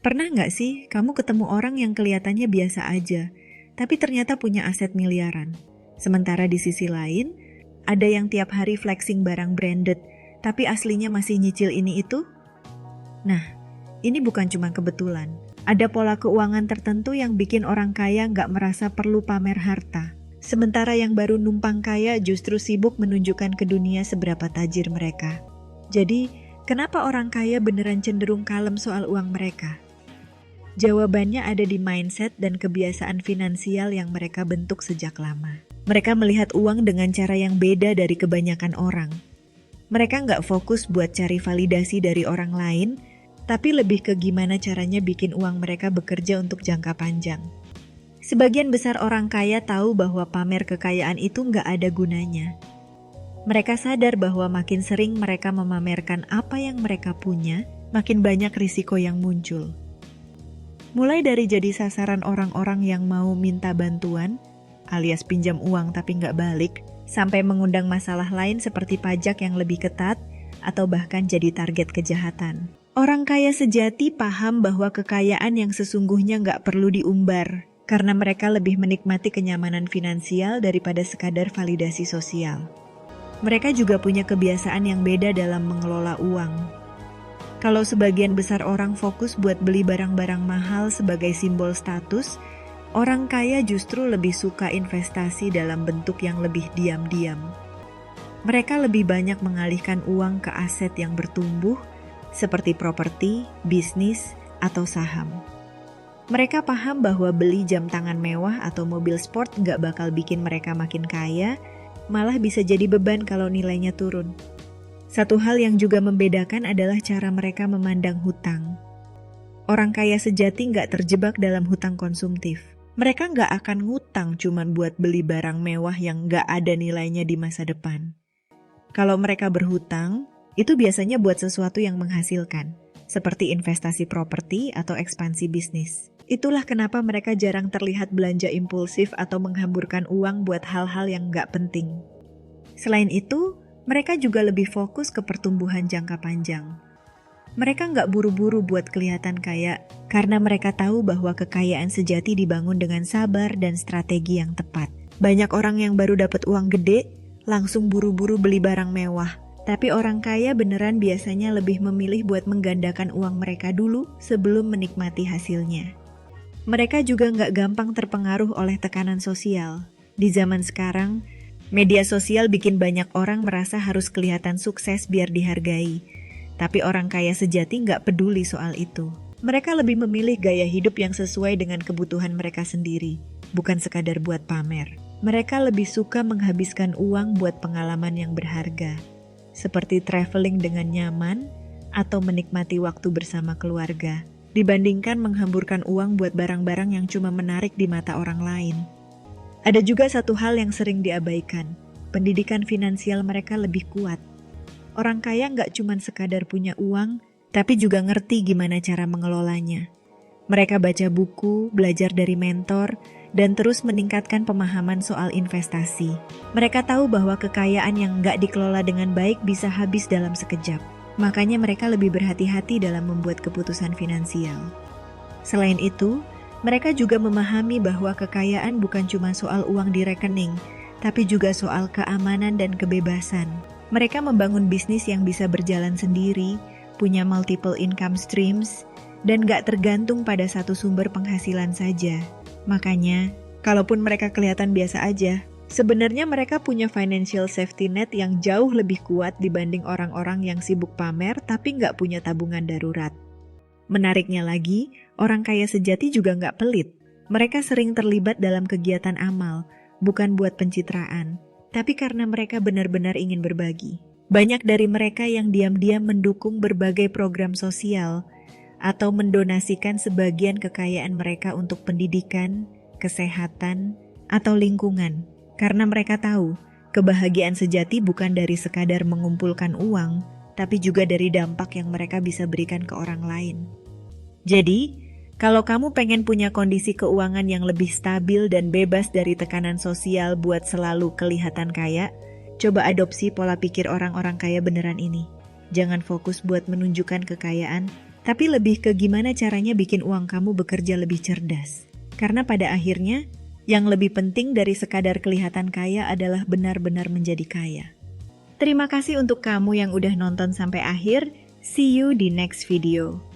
Pernah nggak sih kamu ketemu orang yang kelihatannya biasa aja, tapi ternyata punya aset miliaran? Sementara di sisi lain, ada yang tiap hari flexing barang branded, tapi aslinya masih nyicil ini itu? Nah, ini bukan cuma kebetulan. Ada pola keuangan tertentu yang bikin orang kaya nggak merasa perlu pamer harta. Sementara yang baru numpang kaya justru sibuk menunjukkan ke dunia seberapa tajir mereka. Jadi, kenapa orang kaya beneran cenderung kalem soal uang mereka? Jawabannya ada di mindset dan kebiasaan finansial yang mereka bentuk sejak lama. Mereka melihat uang dengan cara yang beda dari kebanyakan orang. Mereka nggak fokus buat cari validasi dari orang lain, tapi lebih ke gimana caranya bikin uang mereka bekerja untuk jangka panjang. Sebagian besar orang kaya tahu bahwa pamer kekayaan itu nggak ada gunanya. Mereka sadar bahwa makin sering mereka memamerkan apa yang mereka punya, makin banyak risiko yang muncul. Mulai dari jadi sasaran orang-orang yang mau minta bantuan, alias pinjam uang tapi nggak balik, sampai mengundang masalah lain seperti pajak yang lebih ketat, atau bahkan jadi target kejahatan. Orang kaya sejati paham bahwa kekayaan yang sesungguhnya nggak perlu diumbar, karena mereka lebih menikmati kenyamanan finansial daripada sekadar validasi sosial. Mereka juga punya kebiasaan yang beda dalam mengelola uang. Kalau sebagian besar orang fokus buat beli barang-barang mahal sebagai simbol status, orang kaya justru lebih suka investasi dalam bentuk yang lebih diam-diam. Mereka lebih banyak mengalihkan uang ke aset yang bertumbuh, seperti properti, bisnis, atau saham. Mereka paham bahwa beli jam tangan mewah atau mobil sport nggak bakal bikin mereka makin kaya, malah bisa jadi beban kalau nilainya turun. Satu hal yang juga membedakan adalah cara mereka memandang hutang. Orang kaya sejati nggak terjebak dalam hutang konsumtif. Mereka nggak akan ngutang cuman buat beli barang mewah yang nggak ada nilainya di masa depan. Kalau mereka berhutang, itu biasanya buat sesuatu yang menghasilkan, seperti investasi properti atau ekspansi bisnis. Itulah kenapa mereka jarang terlihat belanja impulsif atau menghamburkan uang buat hal-hal yang nggak penting. Selain itu, mereka juga lebih fokus ke pertumbuhan jangka panjang. Mereka nggak buru-buru buat kelihatan kaya, karena mereka tahu bahwa kekayaan sejati dibangun dengan sabar dan strategi yang tepat. Banyak orang yang baru dapat uang gede, langsung buru-buru beli barang mewah. Tapi orang kaya beneran biasanya lebih memilih buat menggandakan uang mereka dulu sebelum menikmati hasilnya. Mereka juga nggak gampang terpengaruh oleh tekanan sosial. Di zaman sekarang, media sosial bikin banyak orang merasa harus kelihatan sukses biar dihargai. Tapi orang kaya sejati nggak peduli soal itu. Mereka lebih memilih gaya hidup yang sesuai dengan kebutuhan mereka sendiri, bukan sekadar buat pamer. Mereka lebih suka menghabiskan uang buat pengalaman yang berharga, seperti traveling dengan nyaman atau menikmati waktu bersama keluarga, dibandingkan menghamburkan uang buat barang-barang yang cuma menarik di mata orang lain. Ada juga satu hal yang sering diabaikan, pendidikan finansial mereka lebih kuat. Orang kaya nggak cuma sekadar punya uang, tapi juga ngerti gimana cara mengelolanya. Mereka baca buku, belajar dari mentor, dan terus meningkatkan pemahaman soal investasi. Mereka tahu bahwa kekayaan yang nggak dikelola dengan baik bisa habis dalam sekejap. Makanya mereka lebih berhati-hati dalam membuat keputusan finansial. Selain itu, mereka juga memahami bahwa kekayaan bukan cuma soal uang di rekening, tapi juga soal keamanan dan kebebasan. Mereka membangun bisnis yang bisa berjalan sendiri, punya multiple income streams, dan gak tergantung pada satu sumber penghasilan saja. Makanya, kalaupun mereka kelihatan biasa aja, sebenarnya mereka punya financial safety net yang jauh lebih kuat dibanding orang-orang yang sibuk pamer tapi gak punya tabungan darurat. Menariknya lagi, orang kaya sejati juga nggak pelit. Mereka sering terlibat dalam kegiatan amal, bukan buat pencitraan, tapi karena mereka benar-benar ingin berbagi. Banyak dari mereka yang diam-diam mendukung berbagai program sosial, atau mendonasikan sebagian kekayaan mereka untuk pendidikan, kesehatan, atau lingkungan. Karena mereka tahu, kebahagiaan sejati bukan dari sekadar mengumpulkan uang, tapi juga dari dampak yang mereka bisa berikan ke orang lain. Jadi, kalau kamu pengen punya kondisi keuangan yang lebih stabil dan bebas dari tekanan sosial buat selalu kelihatan kaya, coba adopsi pola pikir orang-orang kaya beneran ini. Jangan fokus buat menunjukkan kekayaan, tapi lebih ke gimana caranya bikin uang kamu bekerja lebih cerdas. Karena pada akhirnya, yang lebih penting dari sekadar kelihatan kaya adalah benar-benar menjadi kaya. Terima kasih untuk kamu yang udah nonton sampai akhir. See you di next video.